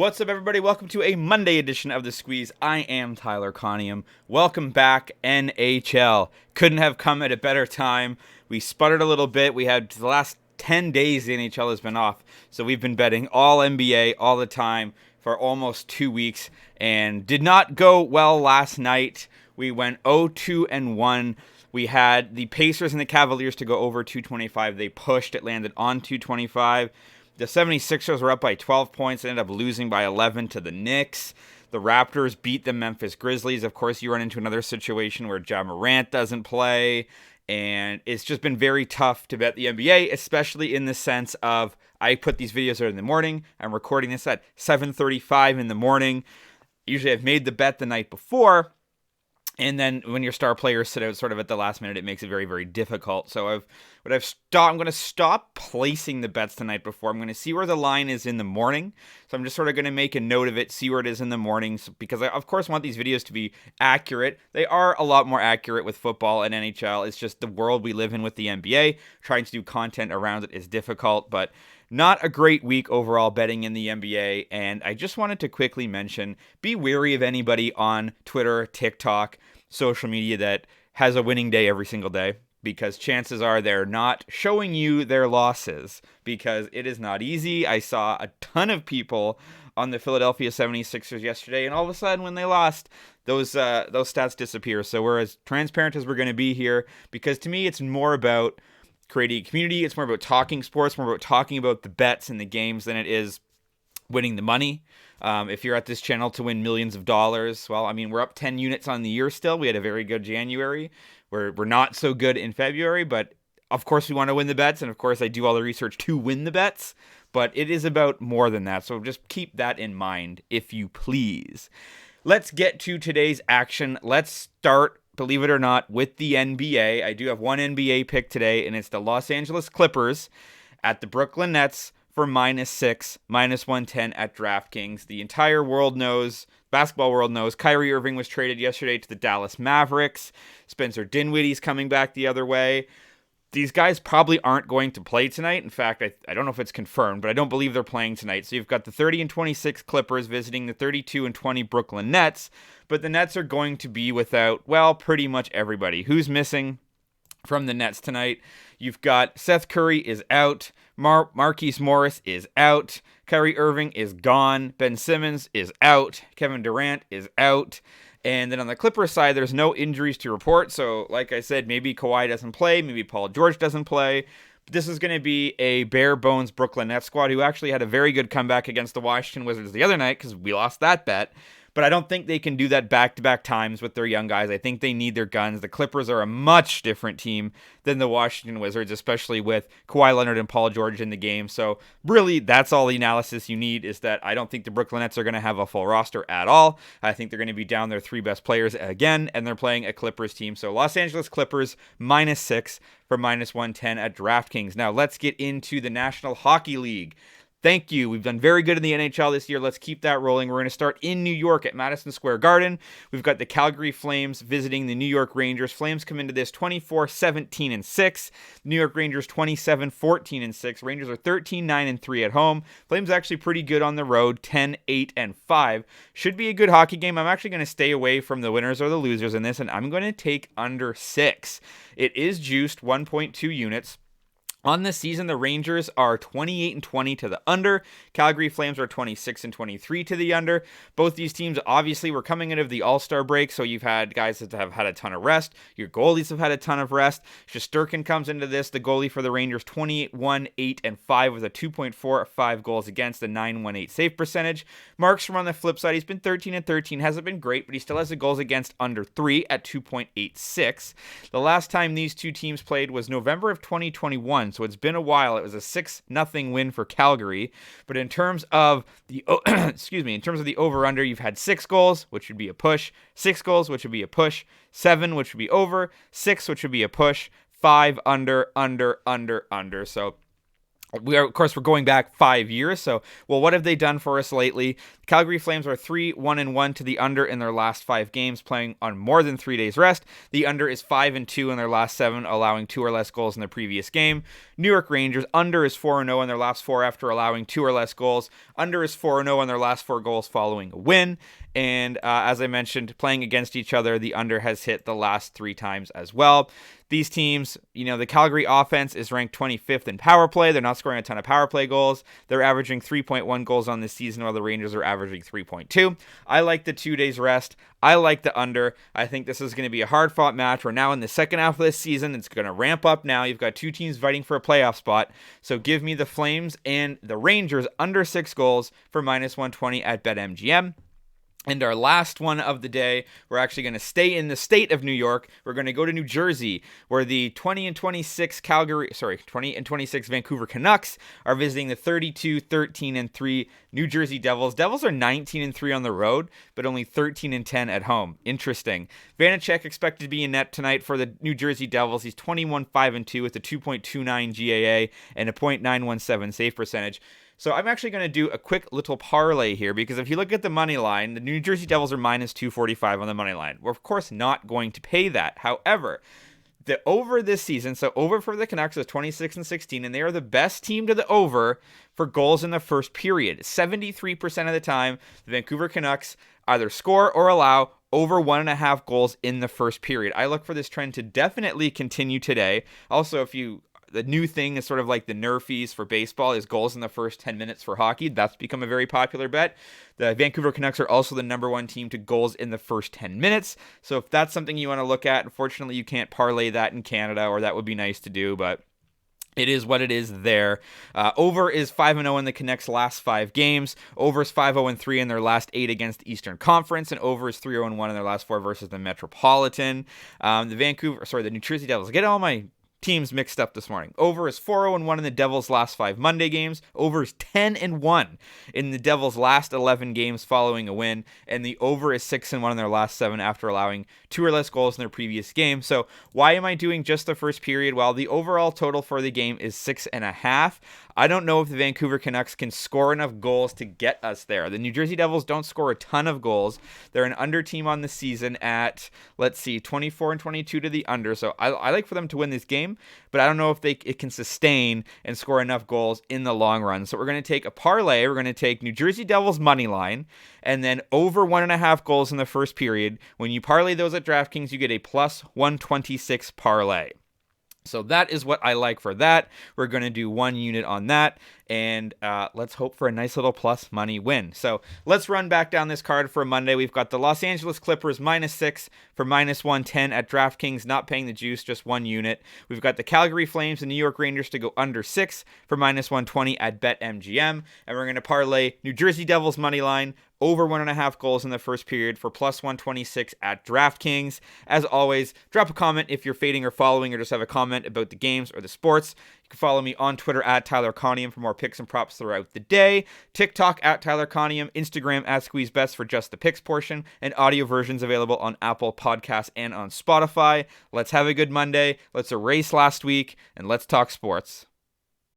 What's up, everybody? Welcome to a Monday edition of The Squeeze. I am Tyler Conium. Welcome back, NHL. Couldn't have come at a better time. We sputtered a little bit. We had the last 10 days the NHL has been off, so we've been betting all NBA all the time for almost 2 weeks, and did not go well last night. We went 0-2-1. We had the Pacers and the Cavaliers to go over 225. They pushed. It landed on 225. The 76ers were up by 12 points, ended up losing by 11 to the Knicks. The Raptors beat the Memphis Grizzlies. Of course, you run into another situation where Ja Morant doesn't play, and it's just been very tough to bet the NBA, especially in the sense of I put these videos out in the morning. I'm recording this at 7:35 in the morning. Usually I've made the bet the night before, and then when your star players sit out sort of at the last minute, it makes it very, very difficult. So I'm going to stop placing the bets the night before. I'm going to see where the line is in the morning. So I'm just sort of going to make a note of it, see where it is in the mornings, because I, of course, want these videos to be accurate. They are a lot more accurate with football and NHL. It's just the world we live in with the NBA. Trying to do content around it is difficult, but not a great week overall betting in the NBA. And I just wanted to quickly mention, be wary of anybody on Twitter, TikTok, social media that has a winning day every single day, because chances are they're not showing you their losses, because it is not easy. I saw a ton of people on the Philadelphia 76ers yesterday, and all of a sudden when they lost, those stats disappear. So we're as transparent as we're going to be here, because to me it's more about creating a community. It's more about talking sports, more about talking about the bets and the games than it is winning the money. If you're at this channel to win millions of dollars, well, I mean, we're up 10 units on the year still. We had a very good January. We're not so good in February, but of course we want to win the bets, and of course I do all the research to win the bets, but it is about more than that. So just keep that in mind, if you please. Let's get to today's action. Let's start, believe it or not, with the NBA. I do have one NBA pick today, and it's the Los Angeles Clippers at the Brooklyn Nets for -6, -110 at DraftKings. The entire world knows, basketball world knows, Kyrie Irving was traded yesterday to the Dallas Mavericks. Spencer Dinwiddie's coming back the other way. These guys probably aren't going to play tonight. In fact, I don't know if it's confirmed, but I don't believe they're playing tonight. So you've got the 30-26 Clippers visiting the 32-20 Brooklyn Nets. But the Nets are going to be without, well, pretty much everybody. Who's missing from the Nets tonight? You've got Seth Curry is out. Marquise Morris is out. Kyrie Irving is gone. Ben Simmons is out. Kevin Durant is out. And then on the Clippers side, there's no injuries to report. So like I said, maybe Kawhi doesn't play. Maybe Paul George doesn't play. But this is going to be a bare bones Brooklyn Nets squad who actually had a very good comeback against the Washington Wizards the other night, because we lost that bet. But I don't think they can do that back-to-back times with their young guys. I think they need their guns. The Clippers are a much different team than the Washington Wizards, especially with Kawhi Leonard and Paul George in the game. So really, that's all the analysis you need, is that I don't think the Brooklyn Nets are going to have a full roster at all. I think they're going to be down their three best players again, and they're playing a Clippers team. So Los Angeles Clippers -6 for -110 at DraftKings. Now let's get into the National Hockey League. Thank you. We've done very good in the NHL this year. Let's keep that rolling. We're going to start in New York at Madison Square Garden. We've got the Calgary Flames visiting the New York Rangers. Flames come into this 24-17-6. New York Rangers 27-14-6. Rangers are 13-9-3 at home. Flames actually pretty good on the road, 10-8-5. Should be a good hockey game. I'm actually going to stay away from the winners or the losers in this, and I'm going to take under 6. It is juiced 1.2 units. On this season, the Rangers are 28-20 to the under. Calgary Flames are 26-23 to the under. Both these teams obviously were coming out of the All-Star break, so you've had guys that have had a ton of rest. Your goalies have had a ton of rest. Shesterkin comes into this, the goalie for the Rangers, 28-1-8-5 with a 2.45 goals against, a 9.18 save percentage. Markstrom on the flip side, he's been 13-13, hasn't been great, but he still has a goals against under 3 at 2.86. The last time these two teams played was November of 2021. So it's been a while. It was a 6-0 win for Calgary. But in terms of the in terms of the over/under, you've had 6 goals, which would be a push, 6 goals, which would be a push, 7, which would be over, 6, which would be a push, 5 under. So Of course, we're going back 5 years. So, well, what have they done for us lately? Calgary Flames are 3-1-1 to the under in their last 5 games, playing on more than 3 days rest. The under is 5-2 in their last 7, allowing 2 or less goals in the previous game. New York Rangers under is 4-0 in their last 4 after allowing 2 or less goals. Under is 4-0 in their last 4 goals following a win. And as I mentioned, playing against each other, the under has hit the last 3 times as well. These teams, the Calgary offense is ranked 25th in power play. They're not scoring a ton of power play goals. They're averaging 3.1 goals on this season, while the Rangers are averaging 3.2. I like the 2 days rest. I like the under. I think this is going to be a hard-fought match. We're now in the second half of this season. It's going to ramp up now. You've got 2 teams fighting for a playoff spot. So give me the Flames and the Rangers under 6 goals for -120 at BetMGM. And our last one of the day, we're actually going to stay in the state of New York. We're going to go to New Jersey, where the 20-26 Vancouver Canucks are visiting the 32-13-3 New Jersey Devils. Devils are 19-3 on the road, but only 13-10 at home. Interesting. Vanacek expected to be in net tonight for the New Jersey Devils. He's 21-5-2 with a 2.29 GAA and a .917 save percentage. So I'm actually going to do a quick little parlay here, because if you look at the money line, the New Jersey Devils are -245 on the money line. We're, of course, not going to pay that. However, the over this season, so over for the Canucks is 26-16, and they are the best team to the over for goals in the first period. 73% of the time, the Vancouver Canucks either score or allow over 1.5 goals in the first period. I look for this trend to definitely continue today. Also, the new thing is sort of like the nerfies for baseball is goals in the first 10 minutes for hockey. That's become a very popular bet. The Vancouver Canucks are also the number 1 team to goals in the first 10 minutes. So if that's something you want to look at, unfortunately you can't parlay that in Canada, or that would be nice to do, but it is what it is there. Over is 5-0 in the Canucks' last 5 games. Over is 5-0-3 in their last 8 against the Eastern Conference, and over is 3-0-1 in their last 4 versus the Metropolitan. The New Jersey Devils. Get all my teams mixed up this morning. Over is 4-0-1 in the Devils' last 5 Monday games. Over is 10-1 in the Devils' last 11 games following a win. And the over is 6-1 in their last 7 after allowing 2 or less goals in their previous game. So why am I doing just the first period? Well, the overall total for the game is 6.5. I don't know if the Vancouver Canucks can score enough goals to get us there. The New Jersey Devils don't score a ton of goals. They're an under team on the season at, 24-22 to the under. So I like for them to win this game, but I don't know if it can sustain and score enough goals in the long run. So we're going to take a parlay. We're going to take New Jersey Devils money line and then over 1.5 goals in the first period. When you parlay those at DraftKings, you get a +126 parlay. So that is what I like for that. We're going to do 1 unit on that, and let's hope for a nice little plus money win. So let's run back down this card for Monday. We've got the Los Angeles Clippers -6 for -110 at DraftKings, not paying the juice, just 1 unit. We've got the Calgary Flames and New York Rangers to go under 6 for -120 at BetMGM, and we're going to parlay New Jersey Devils money line over 1.5 goals in the first period for +126 at DraftKings. As always, drop a comment if you're fading or following, or just have a comment about the games or the sports. You can follow me on Twitter at Tyler Conium for more picks and props throughout the day. TikTok at Tyler Conium, Instagram at SqueezeBest for just the picks portion, and audio versions available on Apple Podcasts and on Spotify. Let's have a good Monday. Let's erase last week, and let's talk sports.